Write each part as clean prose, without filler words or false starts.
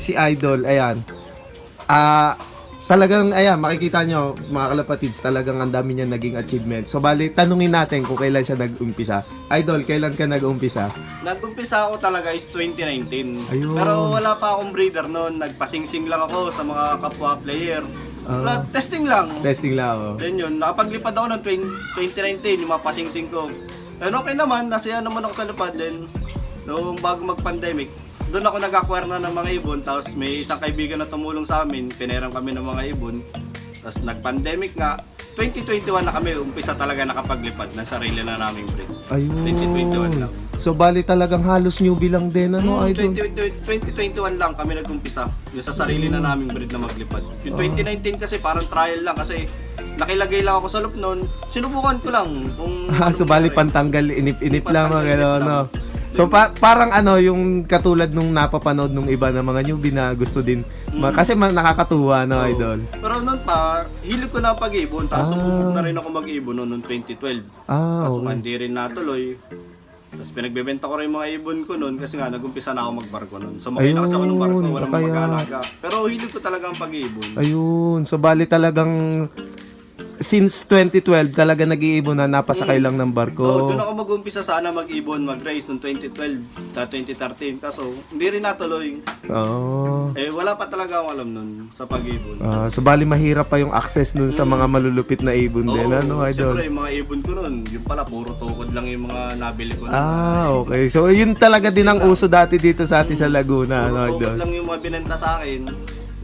si Idol, ayan. Talagang, ayan, makikita nyo, mga kalapatids, talagang ang dami niya naging achievement. So, bali, tanungin natin kung kailan siya nag-umpisa. Idol, kailan ka nag-umpisa? Nag-umpisa ako talaga is 2019. Ayun. Pero wala pa akong breeder noon. Nagpasingsing lang ako sa mga kapwa player. Wala, testing lang. Testing lang, oh. Then yun, nakapaglipad ako ng 2019, yung mga pasingsing ko. And okay naman, nasaya naman ako sa lipad. Then, noong bago mag-pandemic, doon ako nag-acquire na ng mga ibon. Tapos may isang kaibigan na tumulong sa amin, pinerang kami ng mga ibon. Tapos nag-pandemic nga, 2021 na kami, umpisa talaga nakapaglipad ng sarili na naming breed. Ayun. 2021 lang. So, bali talagang halos newbie lang din, ano, Idol? 2021 lang kami nag-umpisa. Yung sa sarili na naming breed na maglipad. Yung 2019 kasi parang trial lang kasi nakilagay lang ako sa loop noon. Sinubukan ko lang kung So, bali pantanggal, inip-inip lang, mga gano'n, no? So parang ano yung katulad nung napapanood nung iba na mga newbie na gusto din kasi nakakatuwa no, Idol. Pero noon pa, hilig ko na pag-ibon. Tapos sumubok na rin ako mag-ibon noon 2012. Kaso nga hindi rin natuloy. Tapos pinagbebenta ko rin yung mga ibon ko noon kasi nga nag-umpisa na ako magbarko noon. So makita kasi ako ng barko, walang mag-alaga. Pero hilig ko talaga ang pag-ibon. Ayun, so bali talagang since 2012 talaga nag-iibon na napasakay lang ng barko. Doon ako mag-umpisa sana mag-ibon, mag-race noong 2012 sa 2013. Kaso hindi rin natuloy. Wala pa talaga akong alam noon sa pag-ibon. So bali mahirap pa yung access nun sa mga malulupit na ibon din, ano, Idol? Siyempre yung mga ibon ko noon, yung pala puro tukod lang yung mga nabili ko noon. Okay. So yun talaga din ang uso dati dito sa atin sa Laguna, ano, Tukod Idol? lang yung mga binenta sa akin.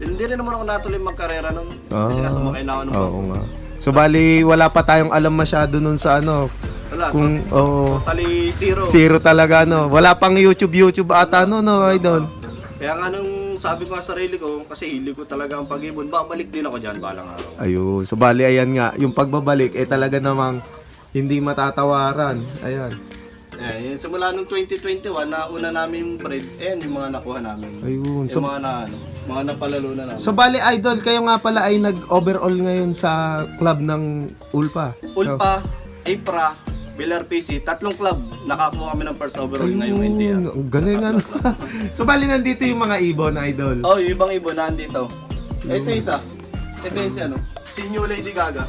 Hindi rin naman ako natuloy magkarera noon. Kasi nga sumakay na ako ng Oo nga. So bali wala pa tayong alam masyado nun sa ano. Wala, Kung totally zero. Zero talaga, no. Wala pang YouTube ata, no, Idol. Kaya nga nung sabi ko sa sarili ko, kasi hilig ko talaga ang pag-ibon, babalik din ako dyan balang araw. Ayun. So bali ayan nga, yung pagbabalik talaga namang hindi matatawaran. Ayan. Yun, simula nung 2021 na una namin breed, yung mga nakuha namin. Ayun. Yung mga napalalo na namin. So bali, Idol, kayo nga pala ay nag-overall ngayon sa club ng Ulpa. Ulpa, Ipra, Villar PC, tatlong club. Nakakuha kami ng first overall ngayong NTR. Ang galing, ano. So bali, nandito yung mga ibon, Idol. Yung ibang ibon nandito. Ito isa. Ito yung si si New Lady Gaga.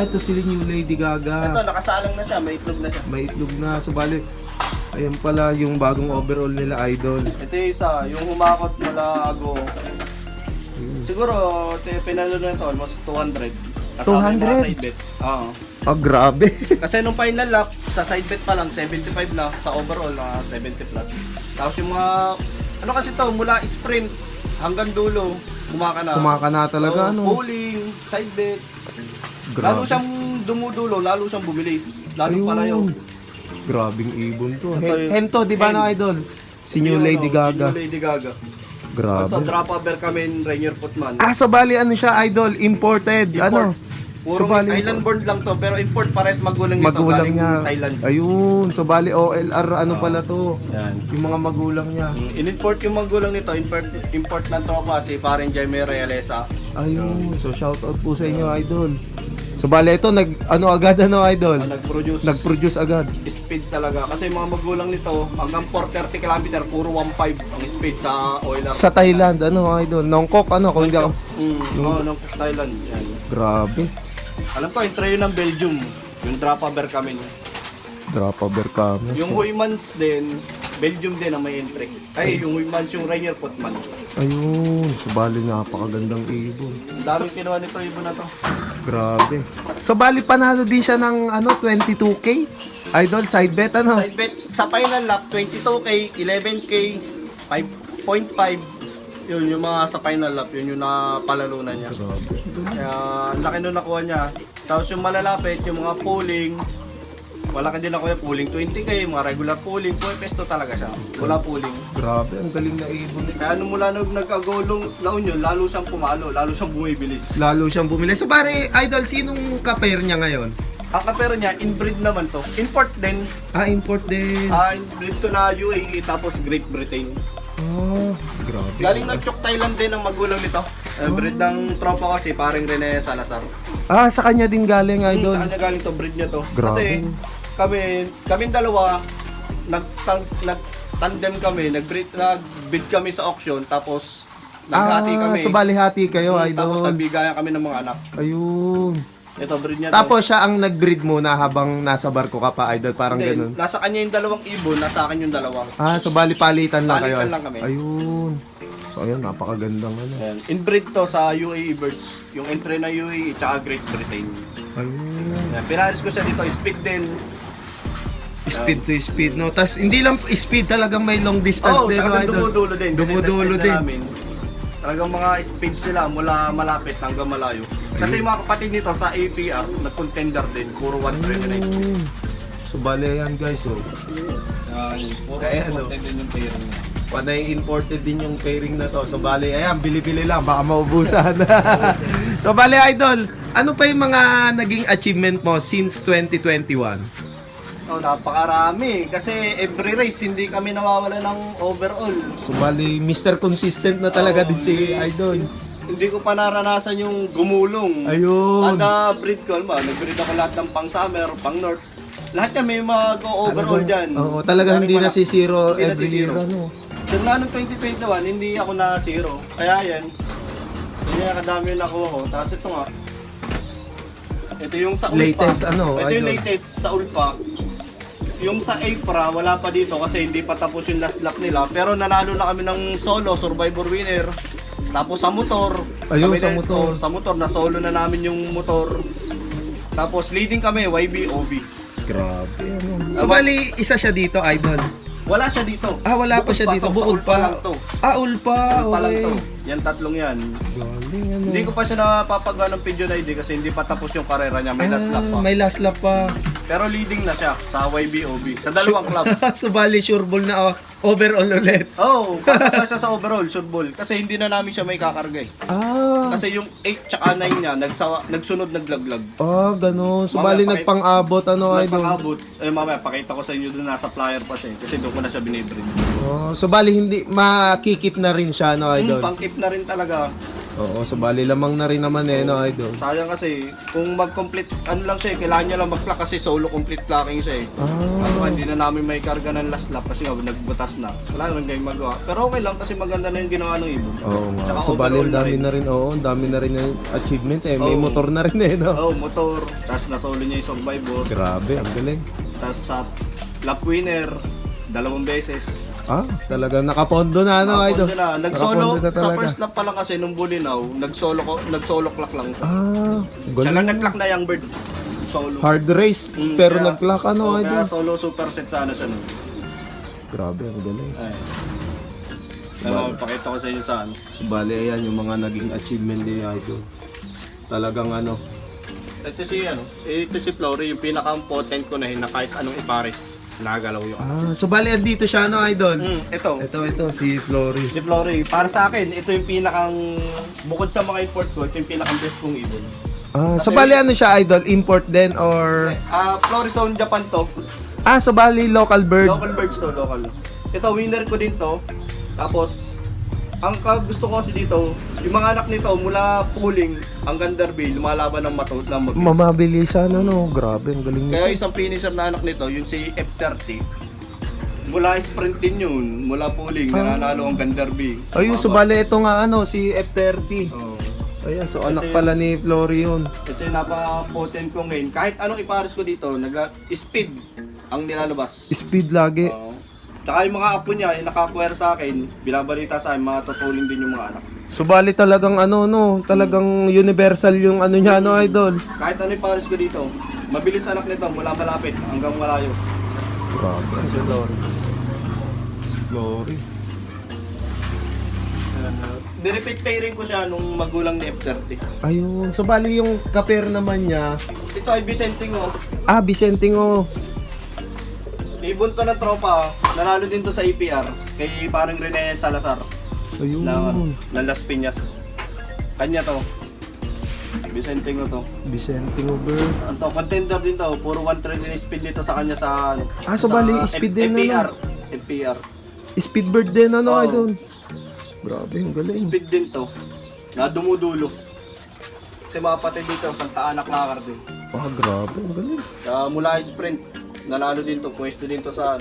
Ito sila New Lady Gaga. Ito, nakasalang na siya, may itlog na siya. May itlog na. So bali, ayan pala yung bagong overall nila, Idol. Ito yung isa, yung humakot mula Ago. Siguro, pinalo na ito, almost 200. Kasama yung mga side bet. Grabe. Kasi nung final lap, sa side bet pa lang, 75 na. Sa overall, 70 plus. Tapos yung mga, ano kasi to, mula sprint hanggang dulo, Kumakana talaga, ano. Bowling, side bet. Grabe. Lalo siyang dumudulo, lalo siyang bumilis. Lalo palayo. Grabing ibon to. Ito Hento, di ba, na, Idol? Si New Lady Gaga. Si New Lady Gaga. Grabe. Ito, Drapa Berkamen, Rainier Putman. So bali ano siya, Idol? Imported. Ano? Puro Thailand born lang to, pero import pares magulang nito Magulang galing niya. Thailand. Ayun. So bali OLR ano pala to? Yan. Yung mga magulang niya. In-import yung magulang nito, import ng tropa si Paren Jaime Realesa. Ayun. So shout out po sa inyo, Idol. So bali ito agad Idol? Nag-produce agad. Speed talaga kasi yung mga magulang nito hanggang 430 km puro 1.5 ang speed sa OLR. Sa Thailand Idol? Nongkok kung hindi ako. Nongkok Thailand. Yan. Grabe. Alam ko yung trio ng Belgium, yung Drapa Berkamen. Drapa Berkamen. Yung Huymans din, Belgium din ang may entry. Yung Huymans yung Rainier Putman. Ayun. So bali napakagandang ibon. Ang daming kinuha nito ibon na to. Grabe. So bali panalo din siya ng 22k. Idol side bet Side bet sa final lap 22k, 11k, 5.5. Yun yung mga sa final lap, yun yung napalalunan niya. Grabe. Kaya ang laki nung nakuha niya. Tapos yung malalapit, yung mga pooling, wala ka din ako yung pooling 20k, mga regular pooling, pesto talaga siya. Wala pooling. Grabe, ang galing na ibon. Kaya nung mula nung nag-agulong laon yun, lalo siyang pumalo, lalo siyang bumibilis. Lalo siyang bumili. So pare, Idol, sinong ka-pair niya ngayon? Ang kapero niya, inbreed naman to. Import din. Import din. Inbreed to na UAE tapos Great Britain. Grabe. Galing ng Chok Thailand din ang magulang nito. Breed ng tropa kasi, paring Rene Salazar. Sa kanya din galing, Idol. Sa kanya galing to, breed niya to. Grabe. Kasi kaming dalawa, nag-tandem kami, nag-bid kami sa auction, tapos Naghati kami. So bali hati kayo, Tapos idol. nagbigayan kami ng mga anak. Ayun. Ito, breed niya to. Tapos siya ang nag-breed muna habang nasa barko ka pa, idol. Parang Hindi, ganun. nasa kanya yung dalawang ibon, nasa akin yung dalawa. So bali palitan lang kayo. Palitan lang kami. Ayun. So ayun, napakagandang ano. Ayan. Inbreed to sa UAE birds. Yung entry na UAE tsaka Great Britain. Ayun. Ayan. Pinaris ko siya dito, speed din. Speed to speed, no? Tapos hindi lang speed, talagang may long distance din, no, talagang idol? dumudulo din. Kasi Dumudulo na-speed din. na namin. Talagang mga speed sila mula malapit hanggang malayo. Kasi yung mga kapatid nito sa APR, nag-contender din. Puro 129. Ayun. So bali yan, guys. So, Puro Kaya ano? contender din yung pairing niya. panay imported din yung pairing na to. So bali, ayan, bili-bili lang, baka maubusan. So bali, idol, ano pa yung mga naging achievement mo since 2021? So, napakarami. Kasi every race, hindi kami nawawala ng overall. So bali, Mr. Consistent na talaga Oo, din si hindi. idol. Hindi ko pa naranasan yung gumulong. Ayun. Kada breed ko, nag-breed ako lahat ng pang summer, pang north. Lahat yan may mag-overall dyan. Oo, talagang hindi Galing nasisiro Hindi every year. nasisiro. Ano? Simula nung 2021, hindi ako na zero. Kaya yan, hindi na kadami yung nakuha ko. Tapos ito nga, ito yung sa Ulpa. Latest, ano, Ito yung idol? latest sa Ulpa. Yung sa April, wala pa dito kasi hindi pa tapos yung last lap nila. Pero nanalo na kami ng solo, survivor winner. Tapos sa motor. Ayun, kami sa din- motor. Sa motor, na solo na namin yung motor. Tapos leading kami, YB, OB. Grabe. Ano? So bali, isa siya dito, idol. Wala siya dito. Wala pa Bukod siya dito. to, Bukod sa Ulpa pa. lang to. Ulpa. Pa lang Okay. to. Yan, tatlong yan. Galing, ano. Hindi ko pa siya napapagawa ng video na ID kasi hindi pa tapos yung karera niya. May last lap pa. May last lap pa. Pero leading na siya sa YB-OB. Sa dalawang club. So bali, sure ball na overall ulit. Oh, pasok na siya sa overall, shoot ball. Kasi hindi na namin siya may kakarga eh. Kasi yung 8 tsaka 9 niya, nagsunod naglaglag. Ganun. So Mamaya bali, pakita- nagpang-abot, ano, idol. Nagpang-abot. Mamaya, pakita ko sa inyo doon nasa flyer pa siya eh. Kasi doon ko na siya binibring. So bali, hindi, makikip na rin siya, no, idol. Pang-keep na rin talaga. Oo, so bali, lamang na rin naman, no, idol. Sayang kasi, kung mag-complete, ano lang siya eh, kailangan niya lang mag-clock kasi solo complete clocking siya eh. Ano, hindi na namin may karga ng last lap kasi nga nagbutas na. Wala nang gayong magawa. Pero okay lang kasi maganda na yung ginawa ng ibon. Oo nga. Tsaka So bali, overall ang dami na rin, ang dami na rin yung achievement, eh. May Oo. motor na rin, no. Oh, motor, tapos nasolo niya yung survivor, Grabe, ang galing. tapos sa lap winner, 2 beses. Talagang nakapondo na, no, idol. Nakapondo na. Nagsolo, Nakapondo na sa talaga. first lap pa lang kasi nung Bulinaw, nagsolo clock lang siya. Siya Galing. lang nag-clock na yung bird. Solo. Hard race, Mm, pero kaya- nag-clock, ano, oh, idol. Kaya solo super set sana siya nun. Grabe, ang galing. Ay. Ano, pakita ko sa inyo sa ano. So, bali, ayan yung mga naging achievement ni idol. Talagang ano, Ito si Flory, yung pinaka-potent ko na kahit anong ipares, nagalaw yun. so bali, andito siya, no, idol. Ito. Ito, si Flory. Si Flory, para sa akin, ito yung pinakang, bukod sa mga import ko, ito yung pinakang best kong ibon. So bali, ano siya, idol? Import din or... Flory Zone Japan to. So bali, local bird. Local birds to, local. Ito, winner ko din to. Tapos, ang gusto ko kasi dito, yung mga anak nito, mula pooling hanggang derby, lumalaban ng matot ng mag. Mamabilisan, ano, grabe, ang galing Kaya nito. isang finisher na anak nito, yung si F30, mula sprint din yun, mula pooling, nananalo hanggang derby. Ayun, so bali, ito nga, ano, si F30. Oh. Ayan, so anak pala ni Flory yun. Ito yung napaka-potent ko ngayon. Kahit anong ipares ko dito, speed ang nilalabas. Speed lagi. Tsaka yung mga apo niya, yung nakakware sa akin, binabalita sa akin, mga tutuling din yung mga anak. So bali talagang ano, no, talagang universal yung ano niya, no, idol. Kahit ano yung pares ko dito, mabilis anak nito mula malapit hanggang malayo. Grabe, si Flory. Flory. Nirepeat pairing ko siya nung magulang ni F30. Ayun, so bali yung kaper naman niya. Ito ay Vicentingo. Vicentingo. Ibon to ng tropa, nanalo din to sa APR kay parang Rene Salazar Ayun. na Las Piñas. Kanya to. Vicentingo to. Vicentingo bird. Ang to, contender din to, puro 130 din speed dito sa kanya sa So bali, speed din, FPR. ano? FPR. Speed bird din, ano, Oo. idol. Grabe, ang galing. Speed din to. Na dumudulo. Kasi mga patid dito, Santa Ana Clacar din. Grabe, ang galing. Mula sprint, nanalo din to, pwesto din to sa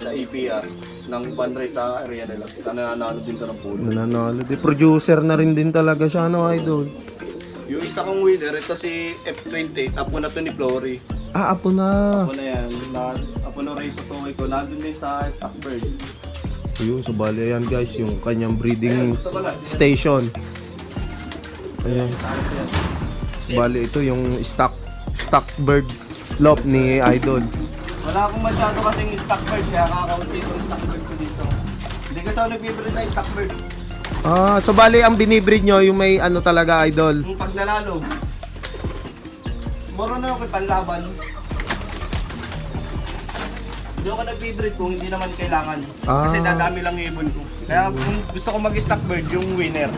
sa APR ng fundraise sa area nila. Nananalo din to ng polo. Nananalo. Di producer na rin din talaga siya, no, idol? Yung isa kong winner, ito si F28. Apo na to ni Flory. Ah, apo na. Apo na yan. Apo na race to ko. Nandun din sa Stockbird. Ayun, so bali yan guys, yung kanyang breeding Ito pala. station. Ayan. Bali ito yung stock bird lop ni Idol. Wala akong masyado kasing Stockbird. Kaya kakaunti itong Stockbird ko dito. Hindi kasi ako nag-breed na Stockbird. Ah, so bali ang binibreed nyo yung may ano talaga, Idol. Yung pag nanalo, moro na ako kay panlaban. Hindi ako nag-breed kung hindi naman kailangan. Kasi Ah. dadami lang yung ibon ko. Kaya kung gusto ko mag-Stockbird, yung winner.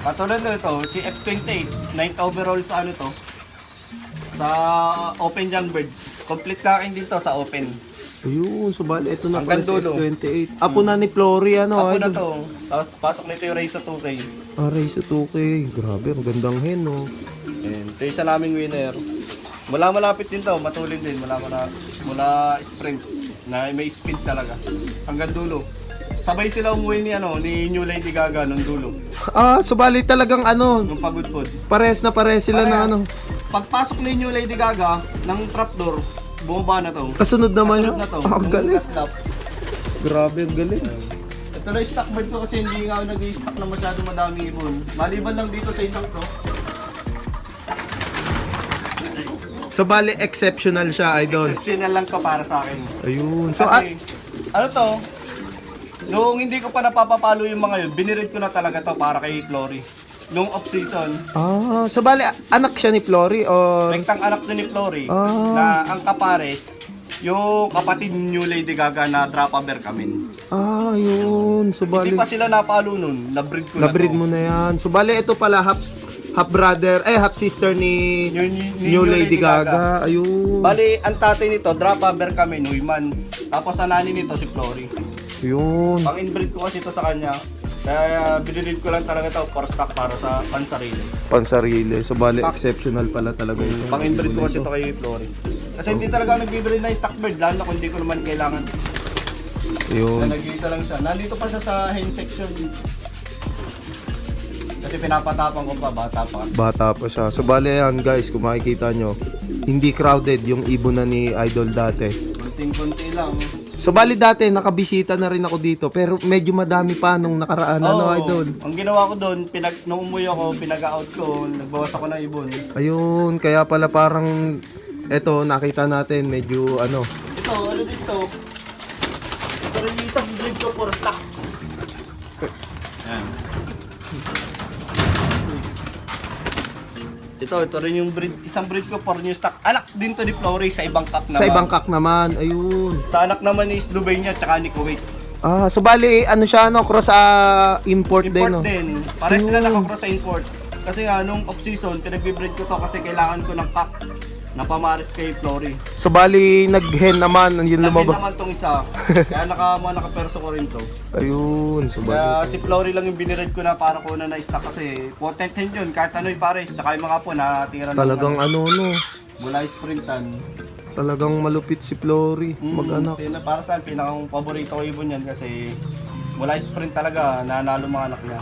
Katulad na ito, si F28, 9th overall sa ano to, sa Open Young Bird. Complete kakin din to sa Open. Ayun, so bali ito na Hanggang pala si dulo. F28. Apo na ni Flory, ano, Ako na Idol? to. Tapos pasok nito yung race sa 2K. Aray sa 2K. Grabe, ang gandang hen, no? And ito yung isa naming winner. Mula malapit din to, matulin din. Mula sprint. Na may speed talaga. Hanggang dulo. Sabay sila umuwi ni New Lady Gaga nung dulo. Ah, so bali talagang ano, Nung pagudpod. pares sila na ano. Pagpasok ni New Lady Gaga ng trapdoor, bumaba na to. Kasunod naman Kasunod yun. na to. Ah, ang Nung galing. gas lap. Grabe, ang galing. Ito na yung stock bird ko kasi hindi nga ako nag-i-stock na masyado madami ibon. Maliban lang dito sa isang to. So bali exceptional siya, Idol. Exceptional lang to para sa akin. Ayun. So, Kasi, ano to, noong hindi ko pa napapapalo yung mga yun, binirid ko na talaga to para kay Flory. Noong off-season, so bali anak siya ni Flory or rektang anak to ni Flory, Ah. na ang kapares, yung kapatid ni New Lady Gaga na Drapaber kami. yun. So Hindi bali pa sila napalo nun, nabreed ko na nabreed to. mo na yan. So bali ito pala half brother, half sister ni New Lady Gaga. Ayun. Bali, ang tatay nito, Drapaber kami, Nuymans. Tapos ang nani nito, si Flory. Yun. Pang inbreed ko kasi ito sa kanya. Kaya binilid ko lang talaga ito for stock para sa pansarili. Pansarili. So bali exceptional pala talaga ito. Pang inbreed ko kasi ito kay Flory. Kasi hindi talaga ako nagbibreed na stock bird, lalo na kung hindi ko naman kailangan. Yun. Nag-iisa lang siya. Nandito pa siya sa hen section. Kasi pinapatapang ko pa, bata pa. Bata pa siya. So bali yan guys, kung makikita nyo, hindi crowded yung ibon na ni Idol dati. Kunting-kunti lang. So bali dati nakabisita na rin ako dito pero medyo madami pa nung nakaraan ano, Idol. Ang ginawa ko doon, nung umuwi ako, pinag-out ko, nagbawas ako ng ibon. Ayun, kaya pala parang eto nakita natin medyo ano. Ito, ano dito? Ito rin dito, breed ko for stock. Yan. Ito rin yung breed, isang breed ko for new stock. Anak din to ni Flory sa ibang kak naman. Sa ibang kak naman, ayun. Sa anak naman ni Slovenia tsaka ni Kuwait. So bali ano siya no, cross import, din no. Import din. Para sila nakakross sa import. Kasi nga, nung off-season, pinag-breed ko to kasi kailangan ko ng kak na pamaris kay Flory. So bali nag-hen naman, yun Nagin lumabas. naman tong isa. Kaya nakaperso ko rin to. Ayun, so Kaya bali. si Flory lang yung binired ko na para ko na na-stock kasi potent hen yun. Kahit ano yung pares, saka yung mga po na tira Talagang ano no, mula sprintan. talagang malupit si Flory, mag-anak. Para sa akin, pinakang paborito ko ibon yan kasi mula sprint talaga, nanalo mga anak niya.